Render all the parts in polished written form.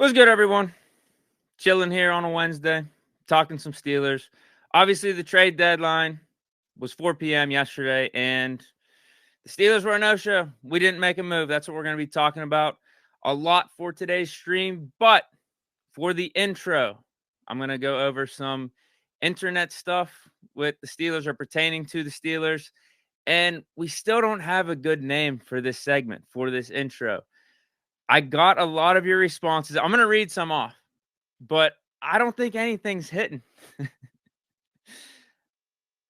What's good, everyone? Chilling here on a Wednesday, talking some Steelers. Obviously, the trade deadline was 4 p.m. yesterday, and the Steelers were a no-show. We didn't make a move. That's what we're going to be talking about a lot for today's stream. But for the intro, I'm going to go over some internet stuff with the Steelers or pertaining to the Steelers. And we still don't have a good name for this segment, for this intro. I got a lot of your responses. I'm going to read some off, but I don't think anything's hitting.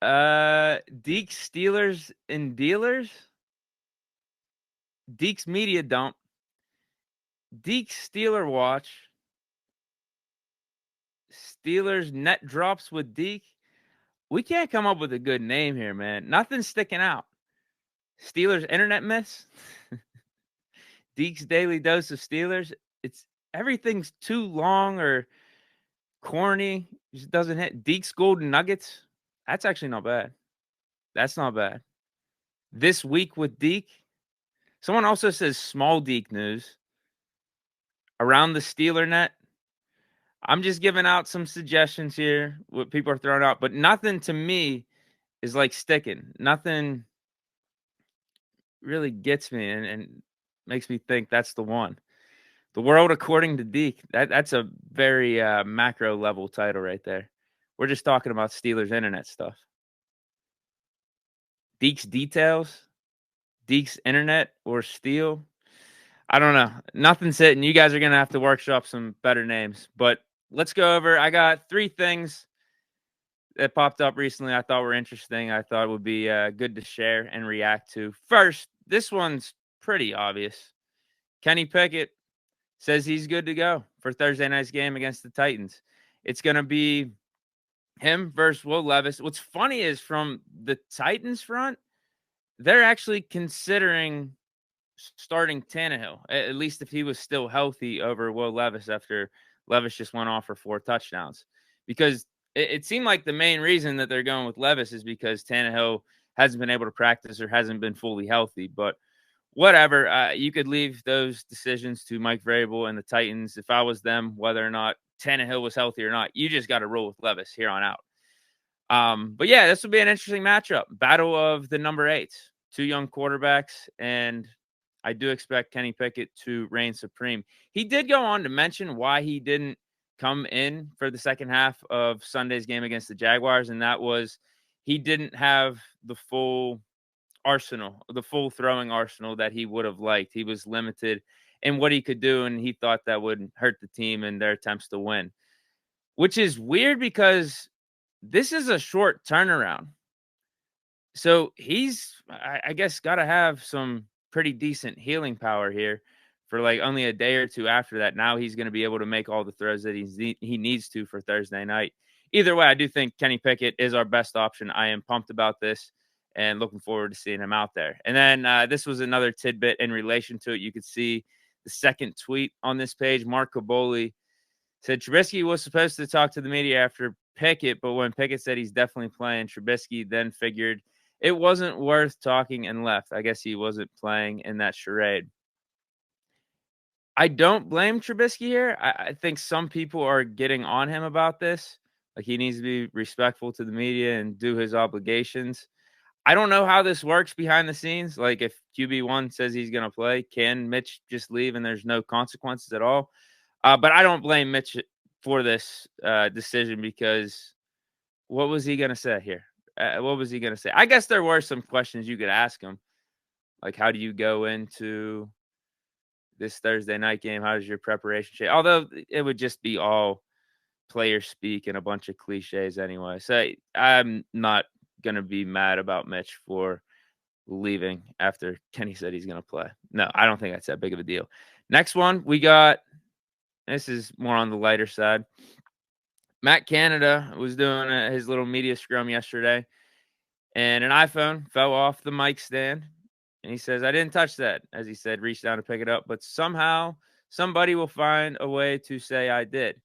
Deeks, Steelers, and Dealers. Deeks Media Dump. Deeks Steeler Watch. Steelers Net Drops with Deke. We can't come up with a good name here, man. Nothing's sticking out. Steelers Internet Myths. Deeks Daily Dose of Steelers. Everything's too long or corny. It just doesn't hit. Deeks Golden Nuggets. That's actually not bad. That's not bad. This week with Deke. Someone also says small Deke news. Around the Steeler net. I'm just giving out some suggestions here, what people are throwing out, but nothing to me is like sticking. Nothing really gets me and makes me think that's the one. The World According to Deke. That's a very macro level title right there. We're just talking about Steelers internet stuff. Deke's Details, Deke's Internet, or Steel. I don't know. Nothing's hitting. You guys are going to have to workshop some better names. But let's go over. I got 3 things that popped up recently I thought were interesting. I thought would be good to share and react to. First, this one's pretty obvious. Kenny Pickett says he's good to go for Thursday night's game against the Titans. It's going to be him versus Will Levis. What's funny is from the Titans front, they're actually considering starting Tannehill, at least if he was still healthy over Will Levis after Levis just went off for 4 touchdowns. Because it seemed like the main reason that they're going with Levis is because Tannehill hasn't been able to practice or hasn't been fully healthy. But whatever, you could leave those decisions to Mike Vrabel and the Titans. If I was them, whether or not Tannehill was healthy or not, you just got to roll with Levis here on out. But yeah, this will be an interesting matchup. Battle of the number 8s, 2 young quarterbacks, and I do expect Kenny Pickett to reign supreme. He did go on to mention why he didn't come in for the second half of Sunday's game against the Jaguars, and that was he didn't have the full arsenal, the full throwing arsenal that he would have liked. He was limited in what he could do, and he thought that would hurt the team in their attempts to win, which is weird because this is a short turnaround. So he's, I guess, got to have some pretty decent healing power here for like only a day or 2 after that. Now he's going to be able to make all the throws that he needs to for Thursday night. Either way, I do think Kenny Pickett is our best option. I am pumped about this and looking forward to seeing him out there. And then this was another tidbit in relation to it. You could see the second tweet on this page. Mark Caboli said Trubisky was supposed to talk to the media after Pickett, but when Pickett said he's definitely playing, Trubisky then figured it wasn't worth talking and left. I guess he wasn't playing in that charade. I don't blame Trubisky here. I think some people are getting on him about this. Like he needs to be respectful to the media and do his obligations. I don't know how this works behind the scenes. Like if QB1 says he's going to play, can Mitch just leave and there's no consequences at all? But I don't blame Mitch for this decision because what was he going to say here? What was he going to say? I guess there were some questions you could ask him. Like, how do you go into this Thursday night game? How does your preparation change? Although it would just be all player speak and a bunch of cliches anyway. So I'm not going to be mad about Mitch for leaving after Kenny said he's going to play. No, I don't think that's that big of a deal. Next one, we got, this is more on the lighter side. Matt Canada was doing his little media scrum yesterday, and an iPhone fell off the mic stand. And he says, I didn't touch that, as he said, reached down to pick it up. But somehow somebody will find a way to say I did.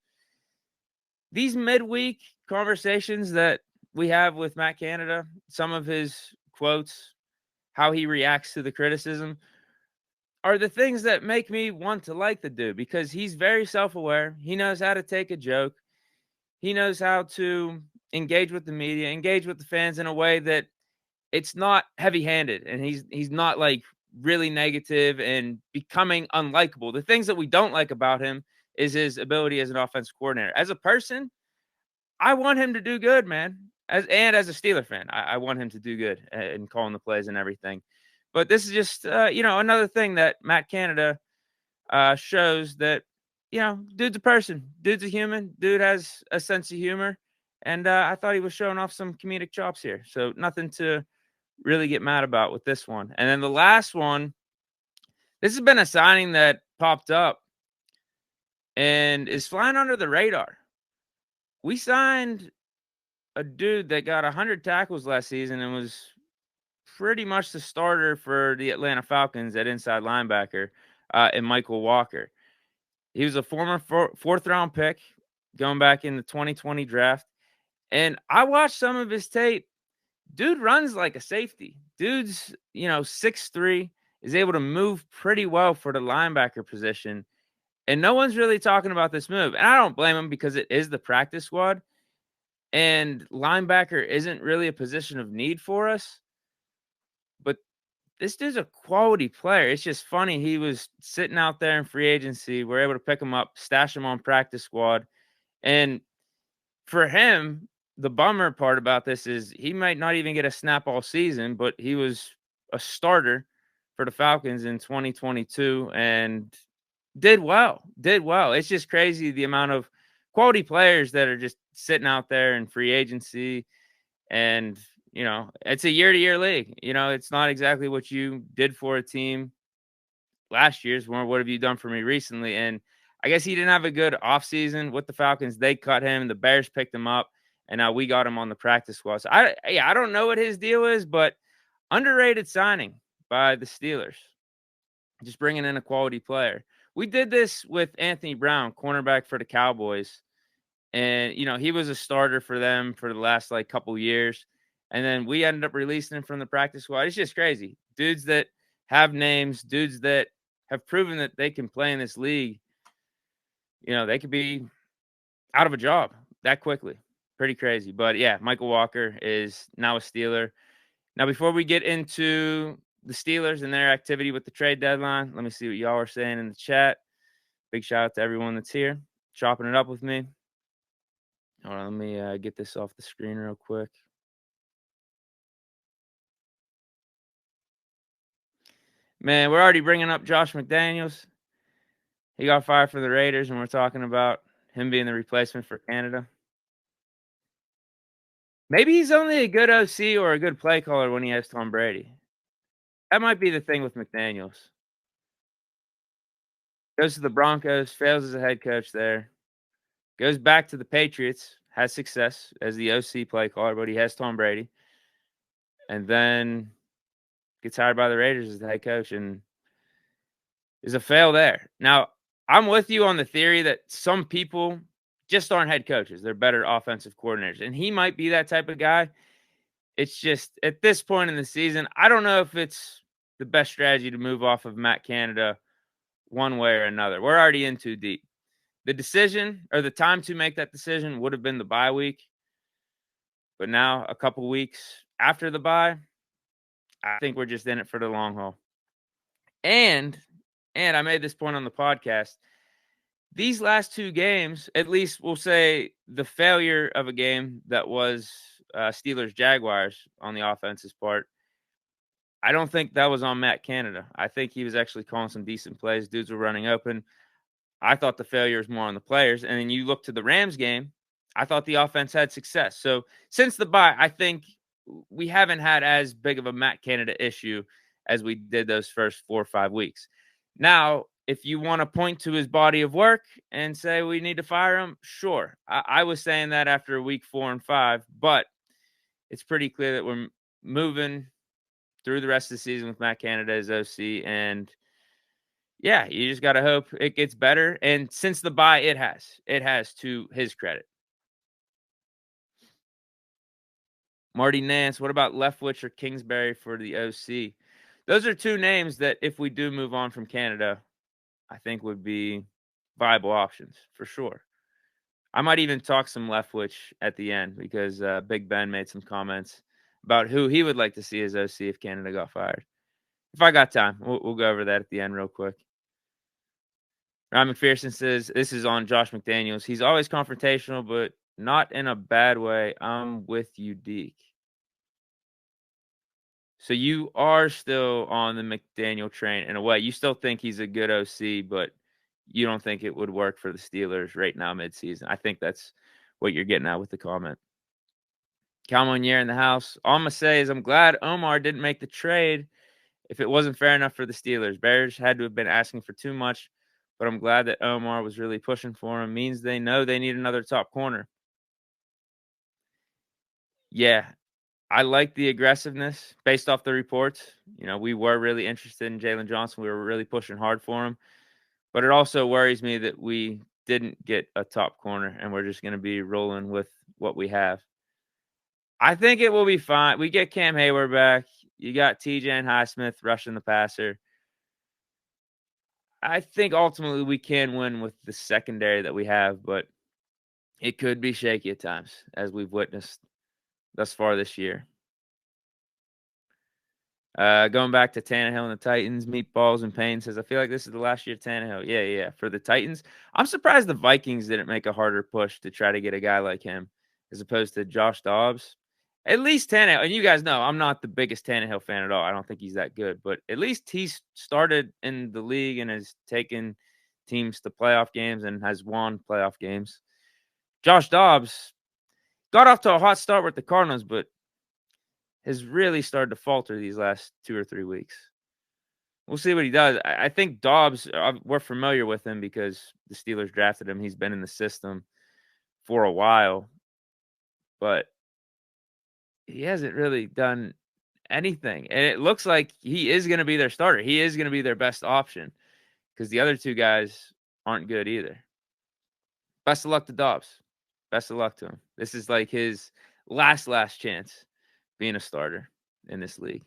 These midweek conversations that we have with Matt Canada, some of his quotes, how he reacts to the criticism, are the things that make me want to like the dude because he's very self-aware. He knows how to take a joke. He knows how to engage with the media, engage with the fans in a way that it's not heavy-handed, and he's not like really negative and becoming unlikable. The things that we don't like about him is his ability as an offensive coordinator. As a person, I want him to do good, man. As a Steeler fan, I want him to do good in calling the plays and everything. But this is just another thing that Matt Canada shows that dude's a person, dude's a human, dude has a sense of humor, and I thought he was showing off some comedic chops here. So nothing to really get mad about with this one. And then the last one, this has been a signing that popped up and is flying under the radar. We signed a dude that got 100 tackles last season and was pretty much the starter for the Atlanta Falcons at inside linebacker, and Michael Walker. He was a former fourth round pick going back in the 2020 draft. And I watched some of his tape. Dude runs like a safety. Dude's, 6'3", is able to move pretty well for the linebacker position. And no one's really talking about this move. And I don't blame him because it is the practice squad. And linebacker isn't really a position of need for us. But this dude's a quality player. It's just funny. He was sitting out there in free agency. We're able to pick him up, stash him on practice squad. And for him, the bummer part about this is he might not even get a snap all season, but he was a starter for the Falcons in 2022 and did well. It's just crazy the amount of quality players that are just sitting out there in free agency. And, it's a year-to-year league. It's not exactly what you did for a team last year's more what have you done for me recently. And I guess he didn't have a good offseason with the Falcons. They cut him. The Bears picked him up, and now we got him on the practice squad. So I don't know what his deal is, but underrated signing by the Steelers. Just bringing in a quality player. We did this with Anthony Brown, cornerback for the Cowboys. And, he was a starter for them for the last couple years. And then we ended up releasing him from the practice squad. It's just crazy. Dudes that have names, dudes that have proven that they can play in this league, they could be out of a job that quickly. Pretty crazy. But yeah, Michael Walker is now a Steeler. Now, before we get into the Steelers and their activity with the trade deadline, let me see what y'all are saying in the chat. Big shout out to everyone that's here, chopping it up with me. Hold on, let me get this off the screen real quick. Man, we're already bringing up Josh McDaniels. He got fired for the Raiders, and we're talking about him being the replacement for Canada. Maybe he's only a good OC or a good play caller when he has Tom Brady. That might be the thing with McDaniels. Goes to the Broncos, fails as a head coach there. Goes back to the Patriots, has success as the OC play caller, but he has Tom Brady. And then gets hired by the Raiders as the head coach and is a fail there. Now, I'm with you on the theory that some people just aren't head coaches. They're better offensive coordinators. And he might be that type of guy. It's just at this point in the season, I don't know if it's the best strategy to move off of Matt Canada one way or another. We're already in too deep. The decision or the time to make that decision would have been the bye week. But now, a couple weeks after the bye, I think we're just in it for the long haul. And I made this point on the podcast. These last two games, at least we'll say the failure of a game that was Steelers-Jaguars on the offense's part, I don't think that was on Matt Canada. I think he was actually calling some decent plays. Dudes were running open. I thought the failure was more on the players. And then you look to the Rams game, I thought the offense had success. So since the bye, I think we haven't had as big of a Matt Canada issue as we did those first 4 or 5 weeks. Now, if you want to point to his body of work and say we need to fire him, sure. I was saying that after week 4 and 5, but it's pretty clear that we're moving through the rest of the season with Matt Canada as OC. And yeah, you just got to hope it gets better. And since the bye, it has to his credit. Marty Nance, what about Leftwich or Kingsbury for the OC? those are two names that if we do move on from Canada, I think would be viable options for sure. I might even talk some Leftwich at the end because Big Ben made some comments about who he would like to see as OC if Canada got fired. If I got time, we'll go over that at the end real quick. Ryan McPherson says, this is on Josh McDaniels. He's always confrontational, but not in a bad way. I'm with you, Deke. So you are still on the McDaniel train in a way. You still think he's a good OC, but you don't think it would work for the Steelers right now midseason. I think that's what you're getting at with the comment. Cal Monier in the house. All I'm going to say is I'm glad Omar didn't make the trade if it wasn't fair enough for the Steelers. Bears had to have been asking for too much, but I'm glad that Omar was really pushing for him. Means they know they need another top corner. Yeah, I like the aggressiveness based off the reports. You know, we were really interested in Jalen Johnson. We were really pushing hard for him. But it also worries me that we didn't get a top corner and we're just going to be rolling with what we have. I think it will be fine. We get Cam Hayward back. You got TJ and Highsmith rushing the passer. I think ultimately we can win with the secondary that we have, but it could be shaky at times, as we've witnessed thus far this year. Going back to Tannehill and the Titans, Meatballs and Payne says, I feel like this is the last year of Tannehill. Yeah. For the Titans, I'm surprised the Vikings didn't make a harder push to try to get a guy like him as opposed to Josh Dobbs. At least Tannehill, and you guys know I'm not the biggest Tannehill fan at all. I don't think he's that good, but at least he's started in the league and has taken teams to playoff games and has won playoff games. Josh Dobbs got off to a hot start with the Cardinals, but has really started to falter these last 2 or 3 weeks. We'll see what he does. I think Dobbs, we're familiar with him because the Steelers drafted him. He's been in the system for a while, but he hasn't really done anything. And it looks like he is going to be their starter. He is going to be their best option because the other two guys aren't good either. Best of luck to Dobbs. Best of luck to him. This is like his last chance being a starter in this league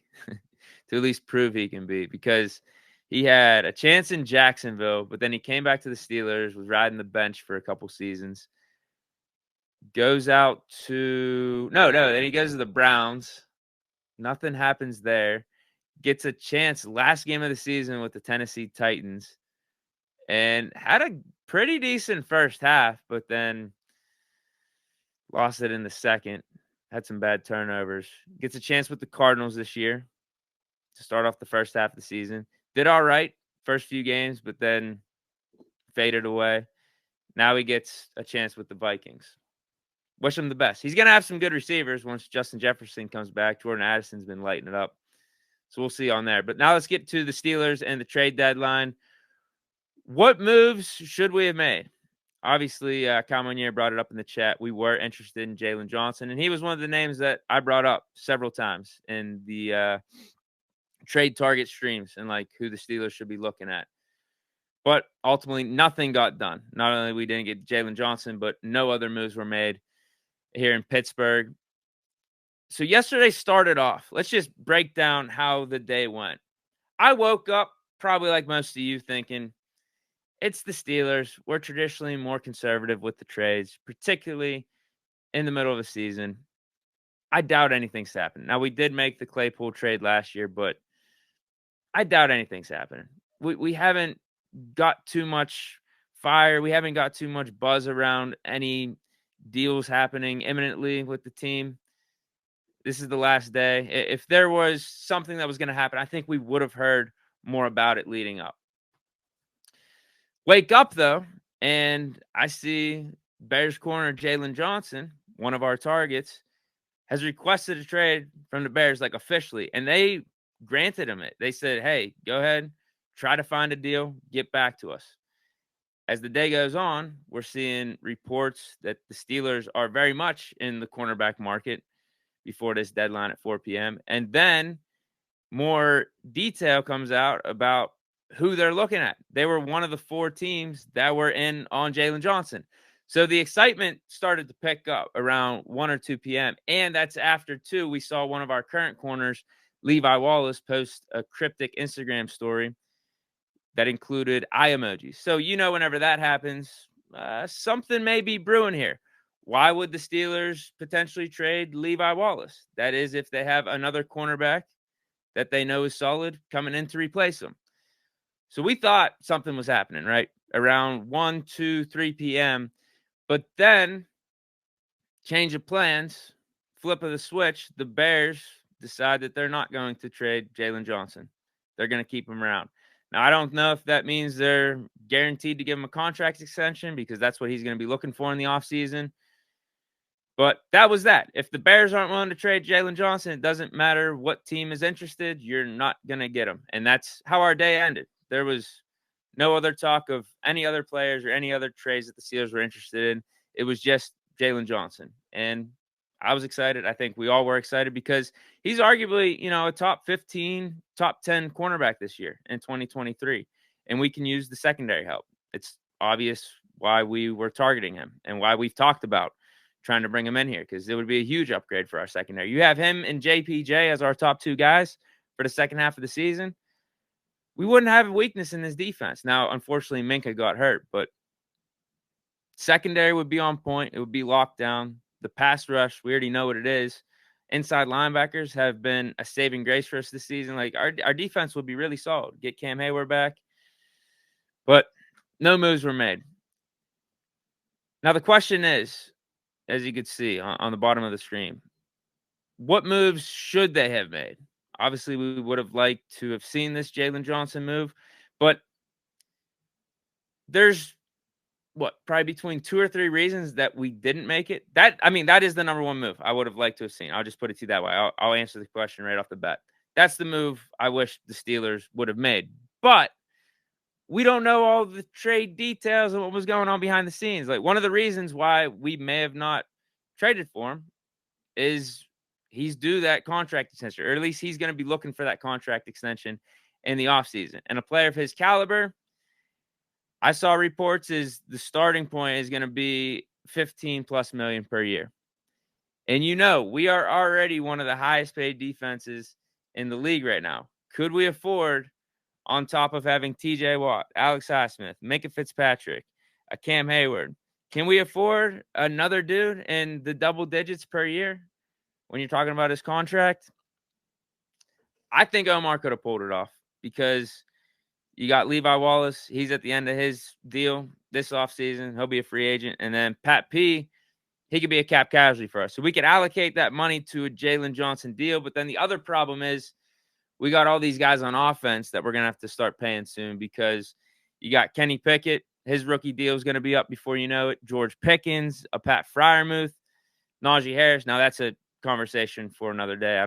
to at least prove he can be, because he had a chance in Jacksonville, but then he came back to the Steelers, was riding the bench for a couple seasons, goes out to then he goes to the Browns. Nothing happens there. Gets a chance last game of the season with the Tennessee Titans and had a pretty decent first half, but then lost it in the second. Had some bad turnovers. Gets a chance with the Cardinals this year to start off the first half of the season. Did all right first few games, but then faded away. Now he gets a chance with the Vikings. Wish him the best. He's going to have some good receivers once Justin Jefferson comes back. Jordan Addison's been lighting it up. So we'll see on there. But now let's get to the Steelers and the trade deadline. What moves should we have made? Obviously, Kyle Monier brought it up in the chat. We were interested in Jalen Johnson, and he was one of the names that I brought up several times in the trade target streams and like who the Steelers should be looking at. But ultimately, nothing got done. Not only we didn't get Jalen Johnson, but no other moves were made here in Pittsburgh. So yesterday started off. Let's just break down how the day went. I woke up probably like most of you thinking, it's the Steelers. We're traditionally more conservative with the trades, particularly in the middle of the season. I doubt anything's happening. Now, we did make the Claypool trade last year, but I doubt anything's happening. We haven't got too much fire. We haven't got too much buzz around any deals happening imminently with the team. This is the last day. If there was something that was going to happen, I think we would have heard more about it leading up. Wake up, though, and I see Bears corner Jalen Johnson, one of our targets, has requested a trade from the Bears, like officially, and they granted him it. They said, hey, go ahead, try to find a deal, get back to us. As the day goes on, we're seeing reports that the Steelers are very much in the cornerback market before this deadline at 4 p.m. And then more detail comes out about who they're looking at. They were one of the 4 teams that were in on Jalen Johnson. So the excitement started to pick up around 1 or 2 p.m. And that's after, too, we saw one of our current corners Levi Wallace post a cryptic Instagram story that included eye emojis. So, whenever that happens, something may be brewing here. Why would the Steelers potentially trade Levi Wallace? That is, if they have another cornerback that they know is solid coming in to replace him. So we thought something was happening, right? Around 1, 2, 3 p.m. But then, change of plans, flip of the switch, the Bears decide that they're not going to trade Jalen Johnson. They're going to keep him around. Now, I don't know if that means they're guaranteed to give him a contract extension because that's what he's going to be looking for in the offseason. But that was that. If the Bears aren't willing to trade Jalen Johnson, it doesn't matter what team is interested. You're not going to get him. And that's how our day ended. There was no other talk of any other players or any other trades that the Steelers were interested in. It was just Jalen Johnson. And I was excited. I think we all were excited because he's arguably, a top 15, top 10 cornerback this year in 2023. And we can use the secondary help. It's obvious why we were targeting him and why we've talked about trying to bring him in here, because it would be a huge upgrade for our secondary. You have him and JPJ as our top two guys for the second half of the season. We wouldn't have a weakness in this defense. Now, unfortunately, Minka got hurt, but secondary would be on point. It would be locked down. The pass rush, we already know what it is. Inside linebackers have been a saving grace for us this season. Like our defense would be really solid. Get Cam Hayward back. But no moves were made. Now, the question is, as you could see on the bottom of the screen, what moves should they have made? Obviously, we would have liked to have seen this Jalen Johnson move, but there's probably between 2 or 3 reasons that we didn't make it. That is the number one move I would have liked to have seen. I'll just put it to you that way. I'll answer the question right off the bat. That's the move I wish the Steelers would have made. But we don't know all the trade details and what was going on behind the scenes. Like, one of the reasons why we may have not traded for him is he's due that contract extension, or at least he's going to be looking for that contract extension in the offseason. And a player of his caliber, I saw reports, is the starting point is going to be $15+ million per year. And we are already one of the highest paid defenses in the league right now. Could we afford, on top of having TJ Watt, Alex Highsmith, Minka Fitzpatrick, a Cam Hayward, can we afford another dude in the double digits per year when you're talking about his contract? I think Omar could have pulled it off, because you got Levi Wallace. He's at the end of his deal this offseason. He'll be a free agent. And then Pat P, he could be a cap casualty for us. So we could allocate that money to a Jalen Johnson deal. But then the other problem is we got all these guys on offense that we're going to have to start paying soon, because you got Kenny Pickett. His rookie deal is going to be up before you know it. George Pickens, a Pat Freiermuth, Najee Harris. Now, that's a conversation for another day.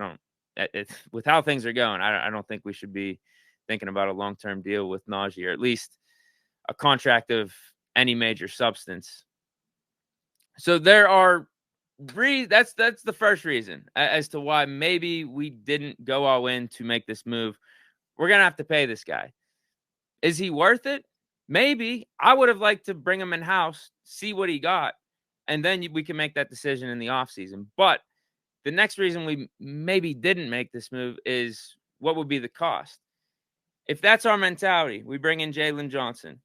With how things are going, I don't think we should be thinking about a long-term deal with Najee, or at least a contract of any major substance. So there are that's the first reason as to why maybe we didn't go all in to make this move. We're going to have to pay this guy. Is he worth it? Maybe. I would have liked to bring him in-house, see what he got, and then we can make that decision in the offseason. But the next reason we maybe didn't make this move is, what would be the cost? If that's our mentality, we bring in Jalen Johnson.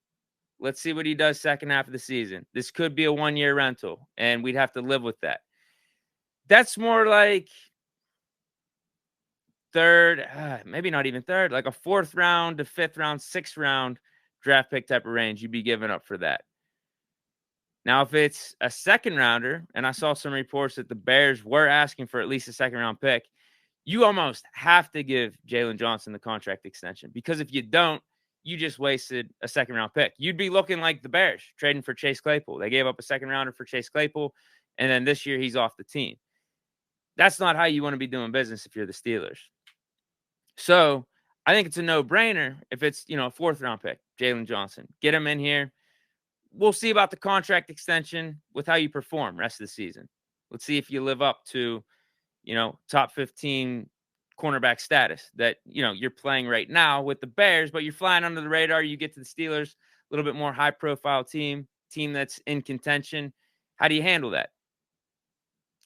Let's see what he does second half of the season. This could be a 1-year rental, and we'd have to live with that. That's more like third, maybe not even third, like a 4th round to 5th round, 6th round draft pick type of range. You'd be giving up for that. Now, if it's a 2nd rounder, and I saw some reports that the Bears were asking for at least a 2nd round pick, you almost have to give Jalen Johnson the contract extension, because if you don't, you just wasted a 2nd round pick. You'd be looking like the Bears trading for Chase Claypool. They gave up a 2nd rounder for Chase Claypool, and then this year he's off the team. That's not how you want to be doing business if you're the Steelers. So I think it's a no-brainer if it's, a 4th round pick, Jalen Johnson. Get him in here. We'll see about the contract extension with how you perform rest of the season. Let's see if you live up to, top 15 cornerback status that, you're playing right now with the Bears, but you're flying under the radar. You get to the Steelers, a little bit more high-profile team that's in contention. How do you handle that?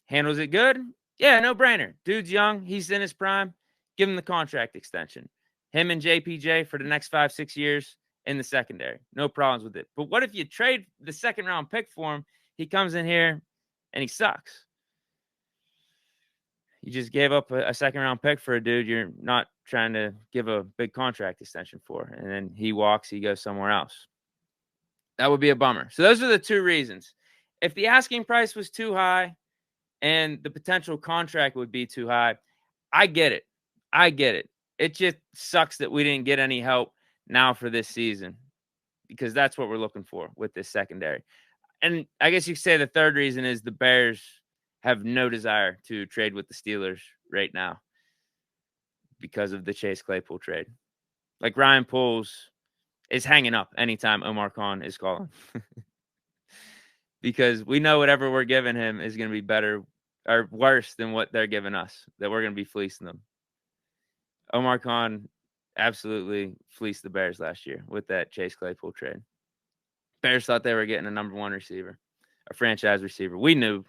Handles it good? Yeah, no-brainer. Dude's young. He's in his prime. Give him the contract extension. Him and JPJ for the next 5-6 years in the secondary. No problems with it. But what if you trade the second-round pick for him? He comes in here and he sucks. You just gave up a second-round pick for a dude you're not trying to give a big contract extension for. And then he walks, he goes somewhere else. That would be a bummer. So those are the two reasons. If the asking price was too high and the potential contract would be too high, I get it. I get it. It just sucks that we didn't get any help now for this season, because that's what we're looking for with this secondary. And I guess you could say the third reason is the Bears have no desire to trade with the Steelers right now because of the Chase Claypool trade. Like, Ryan Poles is hanging up anytime Omar Khan is calling. Because we know whatever we're giving him is going to be better or worse than what they're giving us, that we're going to be fleecing them. Omar Khan absolutely fleeced the Bears last year with that Chase Claypool trade. Bears thought they were getting a number one receiver, a franchise receiver. We knew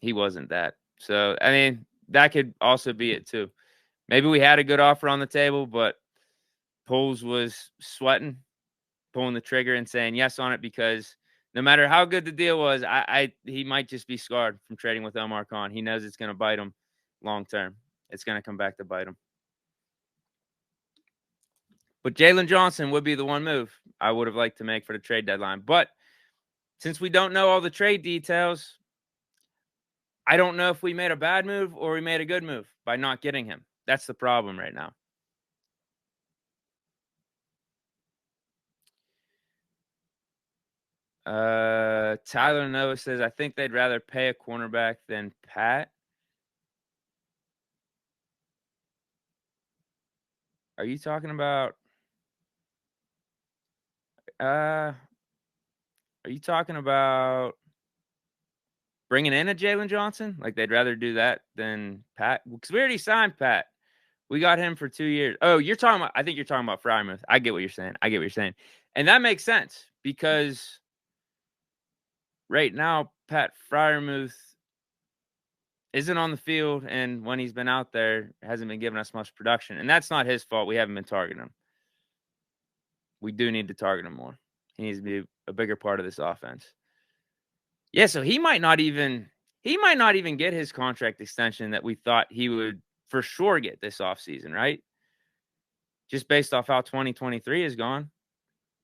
he wasn't that. So, I mean, that could also be it too. Maybe we had a good offer on the table, but Poles was sweating, pulling the trigger and saying yes on it, because no matter how good the deal was, he might just be scarred from trading with Omar Khan. He knows it's going to bite him long term. It's going to come back to bite him. But Jalen Johnson would be the one move I would have liked to make for the trade deadline. But since we don't know all the trade details, I don't know if we made a bad move or we made a good move by not getting him. That's the problem right now. Tyler Noah says, I think they'd rather pay a cornerback than Pat. Are you talking about bringing in a Jalen Johnson? Like, they'd rather do that than Pat? Because we already signed Pat. We got him for 2 years. Oh, I think you're talking about Freiermuth. I get what you're saying. And that makes sense, because right now, Pat Freiermuth isn't on the field, and when he's been out there, hasn't been giving us much production. And that's not his fault. We haven't been targeting him. We do need to target him more. He needs to be a bigger part of this offense. Yeah, so he might not even get his contract extension that we thought he would for sure get this offseason, right? Just based off how 2023 is gone.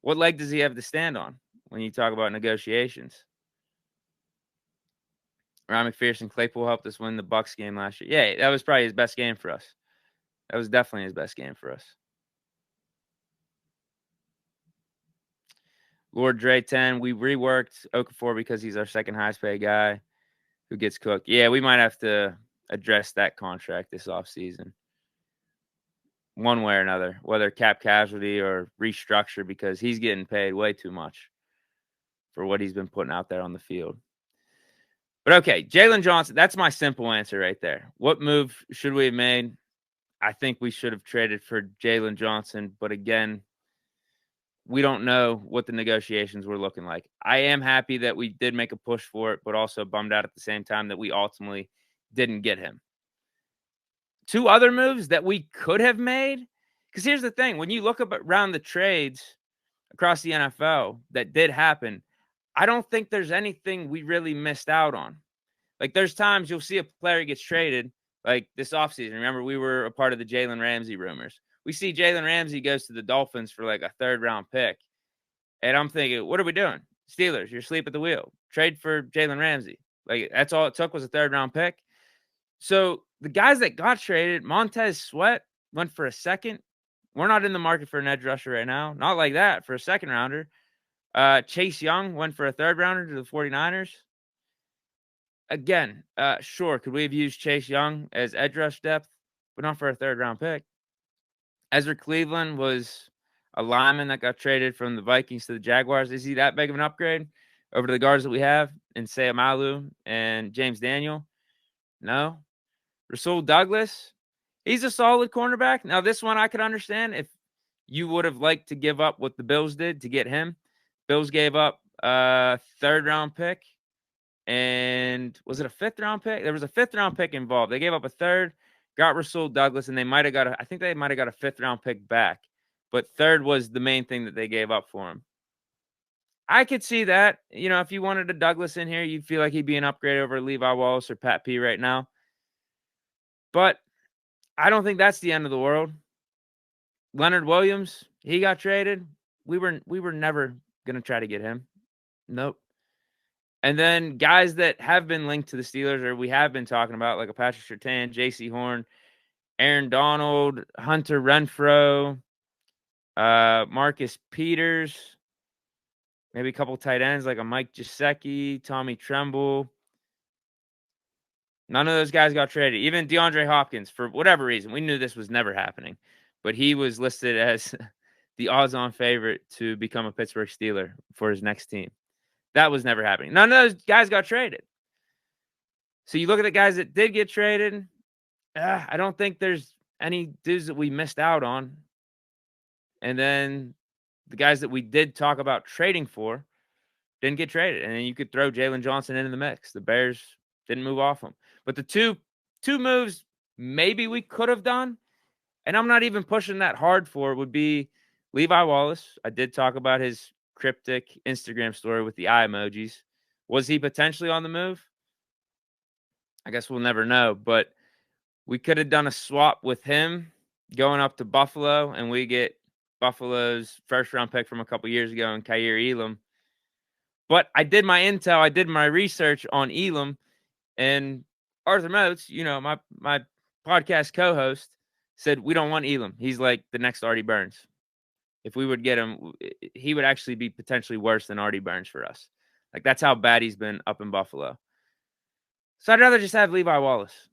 What leg does he have to stand on when you talk about negotiations? Ryan McPherson, Claypool helped us win the Bucs game last year. Yeah, that was probably his best game for us. That was definitely his best game for us. Lord Dre 10, we reworked Okafor because he's our second highest paid guy who gets cooked. Yeah, we might have to address that contract this offseason, one way or another, whether cap casualty or restructure, because he's getting paid way too much for what he's been putting out there on the field. But okay, Jalen Johnson, that's my simple answer right there. What move should we have made? I think we should have traded for Jalen Johnson. But again, we don't know what the negotiations were looking like. I am happy that we did make a push for it, but also bummed out at the same time that we ultimately didn't get him. Two other moves that we could have made, because here's the thing. When you look up around the trades across the NFL that did happen, I don't think there's anything we really missed out on. Like, there's times you'll see a player gets traded, like this offseason. Remember, we were a part of the Jalen Ramsey rumors. We see Jalen Ramsey goes to the Dolphins for like a third-round pick. And I'm thinking, what are we doing? Steelers, you're asleep at the wheel. Trade for Jalen Ramsey. Like, that's all it took was a third-round pick. So the guys that got traded, Montez Sweat went for a second. We're not in the market for an edge rusher right now. Not like that for a second-rounder. Chase Young went for a third-rounder to the 49ers. Again, sure, could we have used Chase Young as edge rush depth, but not for a third-round pick? Ezra Cleveland was a lineman that got traded from the Vikings to the Jaguars. Is he that big of an upgrade over the guards that we have in Seumalo and James Daniel? No. Rasul Douglas, he's a solid cornerback. Now, this one I could understand if you would have liked to give up what the Bills did to get him. Bills gave up a third-round pick And was it a 5th-round pick? There was a 5th-round pick involved. They gave up a 3rd, got Rasul Douglas, and they might have got I think they might have got a 5th-round pick back. But 3rd was the main thing that they gave up for him. I could see that. If you wanted a Douglas in here, you'd feel like he'd be an upgrade over Levi Wallace or Pat P right now. But I don't think that's the end of the world. Leonard Williams, he got traded. We were never going to try to get him. Nope. And then guys that have been linked to the Steelers, or we have been talking about, like a Patrick Surtain, J.C. Horn, Aaron Donald, Hunter Renfrow, Marcus Peters, maybe a couple tight ends like a Mike Gesicki, Tommy Tremble. None of those guys got traded. Even DeAndre Hopkins, for whatever reason, we knew this was never happening, but he was listed as the odds-on favorite to become a Pittsburgh Steeler for his next team. That was never happening. None of those guys got traded. So you look at the guys that did get traded, I don't think there's any dudes that we missed out on. And then the guys that we did talk about trading for didn't get traded. And then you could throw Jalen Johnson into the mix. The Bears didn't move off him. But the two moves maybe we could have done, and I'm not even pushing that hard for, would be Levi Wallace. I did talk about his cryptic Instagram story with the eye emojis. Was he potentially on the move? I guess we'll never know, but we could have done a swap with him going up to Buffalo, and we get Buffalo's 1st-round pick from a couple years ago in Kaiir Elam. But I did my intel, I did my research on Elam, and Arthur Moats, my podcast co-host, said we don't want Elam. He's like the next Artie Burns. If we would get him, he would actually be potentially worse than Artie Burns for us. Like, that's how bad he's been up in Buffalo. So I'd rather just have Levi Wallace.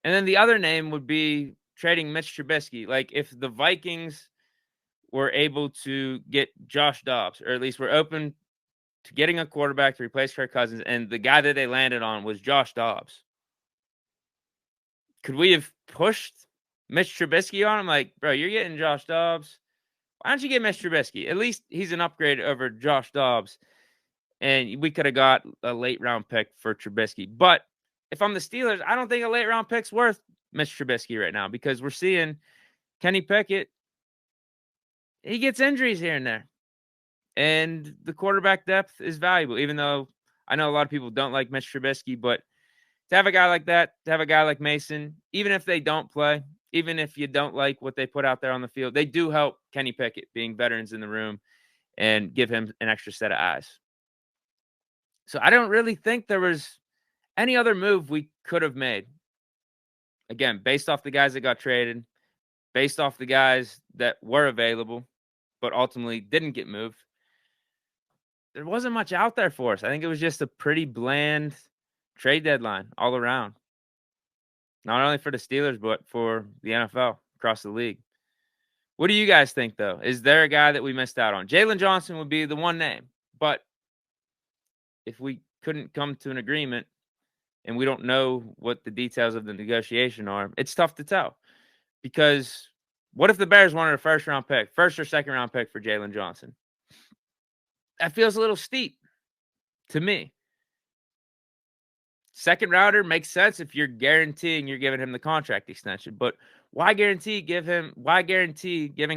And then the other name would be trading Mitch Trubisky. Like, if the Vikings were able to get Josh Dobbs, or at least were open to getting a quarterback to replace Kirk Cousins, and the guy that they landed on was Josh Dobbs, could we have pushed Mitch Trubisky on him? Like, bro, you're getting Josh Dobbs. Why don't you get Mitch Trubisky? At least he's an upgrade over Josh Dobbs. And we could have got a late-round pick for Trubisky. But if I'm the Steelers, I don't think a late-round pick's worth Mitch Trubisky right now, because we're seeing Kenny Pickett, he gets injuries here and there. And the quarterback depth is valuable, even though I know a lot of people don't like Mitch Trubisky. But to have a guy like that, to have a guy like Mason, even if they don't play, even if you don't like what they put out there on the field, they do help Kenny Pickett, being veterans in the room, and give him an extra set of eyes. So I don't really think there was any other move we could have made. Again, based off the guys that got traded, based off the guys that were available, but ultimately didn't get moved, there wasn't much out there for us. I think it was just a pretty bland trade deadline all around. Not only for the Steelers, but for the NFL across the league. What do you guys think, though? Is there a guy that we missed out on? Jalen Johnson would be the one name. But if we couldn't come to an agreement and we don't know what the details of the negotiation are, it's tough to tell. Because what if the Bears wanted a 1st-round pick, 1st or 2nd-round pick for Jalen Johnson? That feels a little steep to me. 2nd-rounder makes sense if you're guaranteeing you're giving him the contract extension. But why guarantee giving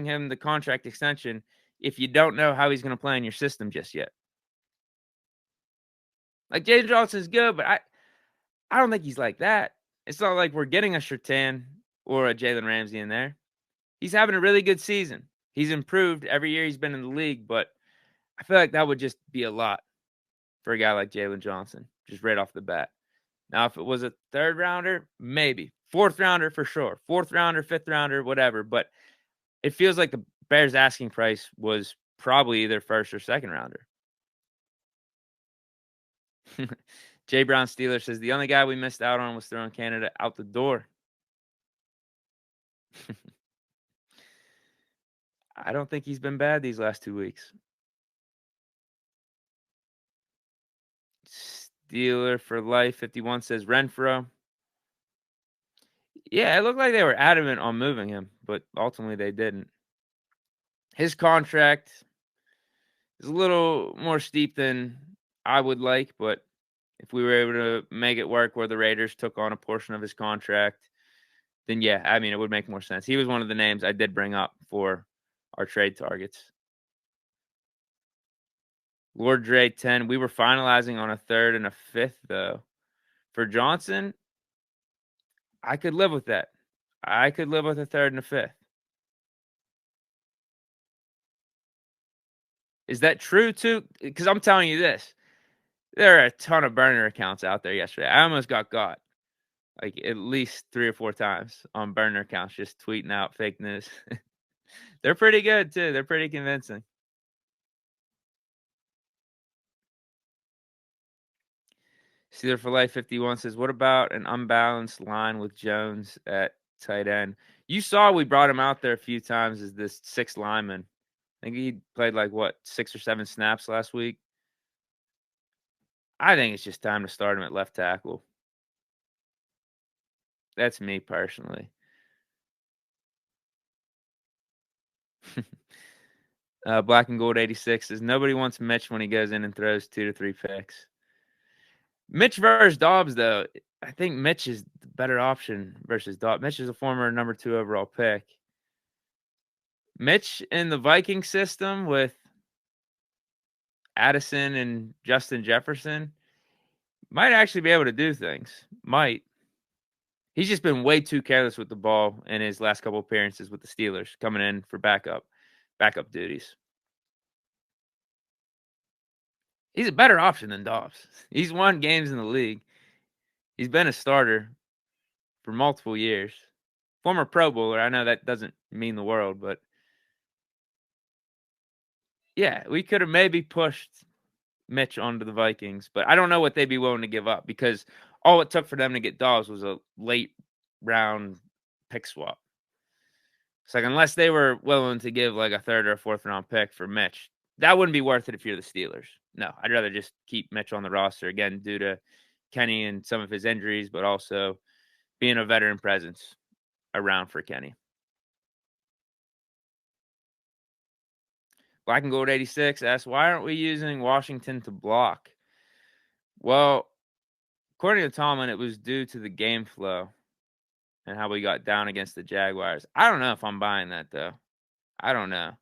him the contract extension if you don't know how he's going to play in your system just yet? Like, Jalen Johnson's good, but I don't think he's like that. It's not like we're getting a Surtain or a Jalen Ramsey in there. He's having a really good season. He's improved every year he's been in the league, but I feel like that would just be a lot for a guy like Jalen Johnson, just right off the bat. Now, if it was a 3rd-rounder, maybe. 4th-rounder for sure. 4th-rounder, 5th-rounder, whatever. But it feels like the Bears' asking price was probably either 1st or 2nd-rounder. Jay Brown Steeler says, the only guy we missed out on was throwing Canada out the door. I don't think he's been bad these last 2 weeks. Steeler for life 51 says Renfrow. Yeah, it looked like they were adamant on moving him, but ultimately they didn't. His contract is a little more steep than I would like, but if we were able to make it work where the Raiders took on a portion of his contract, then yeah, I mean, it would make more sense. He was one of the names I did bring up for our trade targets. Lord Dre 10. We were finalizing on a third and a fifth, though. For Johnson, I could live with that. I could live with a third and a fifth. Is that true, too? Because I'm telling you this. There are a ton of burner accounts out there yesterday. I almost got like at least 3 or 4 times on burner accounts just tweeting out fake news. They're pretty good, too. They're pretty convincing. Steeler for Life 51 says, what about an unbalanced line with Jones at tight end? You saw we brought him out there a few times as this 6th lineman. I think he played like, 6 or 7 snaps last week? I think it's just time to start him at left tackle. That's me personally. Black and Gold 86 says, nobody wants Mitch when he goes in and throws 2 to 3 picks. Mitch versus Dobbs, though, I think Mitch is the better option versus Dobbs. Mitch is a former number 2 overall pick. Mitch in the Viking system with Addison and Justin Jefferson might actually be able to do things. Might. He's just been way too careless with the ball in his last couple appearances with the Steelers, coming in for backup duties. He's a better option than Dobbs. He's won games in the league. He's been a starter for multiple years. Former Pro Bowler. I know that doesn't mean the world, but yeah, we could have maybe pushed Mitch onto the Vikings, but I don't know what they'd be willing to give up because all it took for them to get Dobbs was a late round pick swap. It's like, unless they were willing to give like a 3rd or 4th round pick for Mitch, that wouldn't be worth it if you're the Steelers. No, I'd rather just keep Mitch on the roster again due to Kenny and some of his injuries, but also being a veteran presence around for Kenny. Black and Gold 86 asks, why aren't we using Washington to block? Well, according to Tomlin, it was due to the game flow and how we got down against the Jaguars. I don't know if I'm buying that, though. I don't know.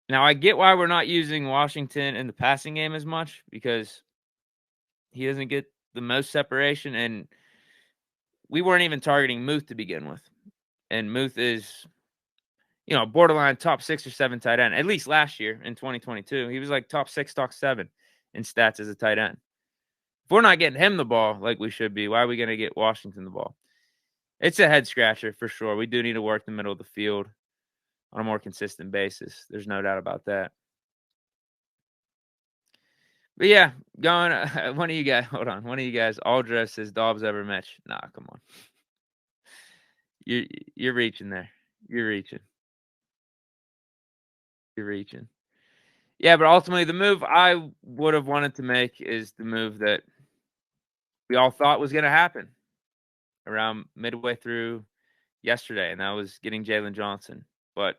Now, I get why we're not using Washington in the passing game as much because he doesn't get the most separation, and we weren't even targeting Muth to begin with. And Muth is, borderline top 6 or 7 tight end, at least last year in 2022. He was like top 6, top 7 in stats as a tight end. If we're not getting him the ball like we should be, why are we going to get Washington the ball? It's a head scratcher for sure. We do need to work the middle of the field on a more consistent basis. There's no doubt about that. But yeah, one of you guys, hold on. One of you guys, Aldra says Dobbs over Mitch. Nah, come on. You're reaching there. You're reaching. Yeah, but ultimately the move I would have wanted to make is the move that we all thought was going to happen around midway through yesterday, and that was getting Jalen Johnson. But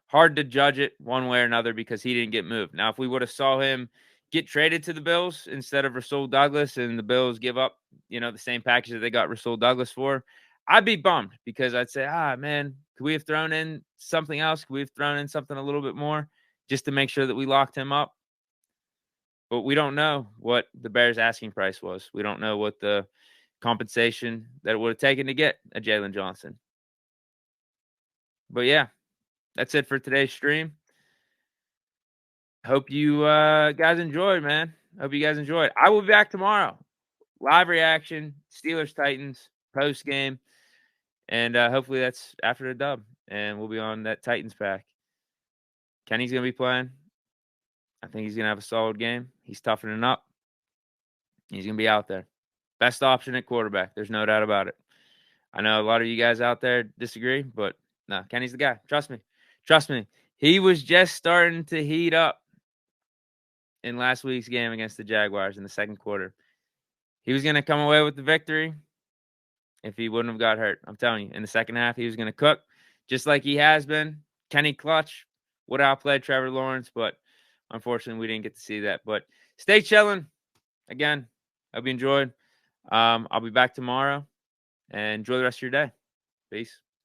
hard to judge it one way or another because he didn't get moved. Now, if we would have saw him get traded to the Bills instead of Rasul Douglas and the Bills give up, the same package that they got Rasul Douglas for, I'd be bummed because I'd say, man, could we have thrown in something else? Could we have thrown in something a little bit more just to make sure that we locked him up? But we don't know what the Bears' asking price was. We don't know what the compensation that it would have taken to get a Jalen Johnson. But yeah, that's it for today's stream. Hope you guys enjoyed, man. Hope you guys enjoyed. I will be back tomorrow. Live reaction, Steelers Titans post game, and hopefully that's after the dub, and we'll be on that Titans pack. Kenny's gonna be playing. I think he's gonna have a solid game. He's toughening up. He's gonna be out there. Best option at quarterback. There's no doubt about it. I know a lot of you guys out there disagree, but no, Kenny's the guy. Trust me. Trust me. He was just starting to heat up in last week's game against the Jaguars in the second quarter. He was going to come away with the victory if he wouldn't have got hurt. I'm telling you, in the second half, he was going to cook just like he has been. Kenny Clutch would have outplayed Trevor Lawrence, but unfortunately, we didn't get to see that. But stay chilling. again, hope you enjoyed. I'll be back tomorrow, and enjoy the rest of your day. Peace.